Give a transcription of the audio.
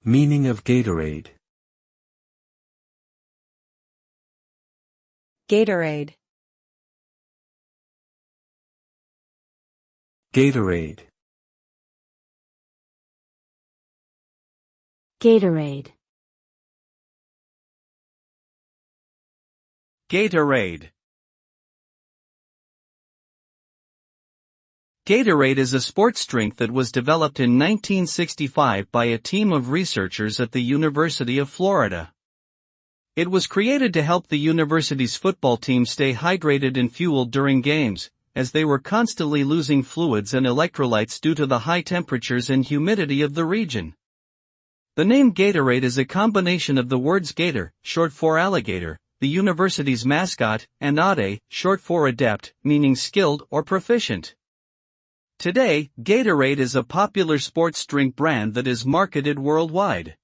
Meaning of Gatorade. Gatorade. Gatorade. Gatorade. Gatorade. Gatorade is a sports drink that was developed in 1965 by a team of researchers at the University of Florida. It was created to help the university's football team stay hydrated and fueled during games, as they were constantly losing fluids and electrolytes due to the high temperatures and humidity of the region. The name Gatorade is a combination of the words gator, short for alligator, the university's mascot, and ade, short for adept, meaning skilled or proficient. Today, Gatorade is a popular sports drink brand that is marketed worldwide.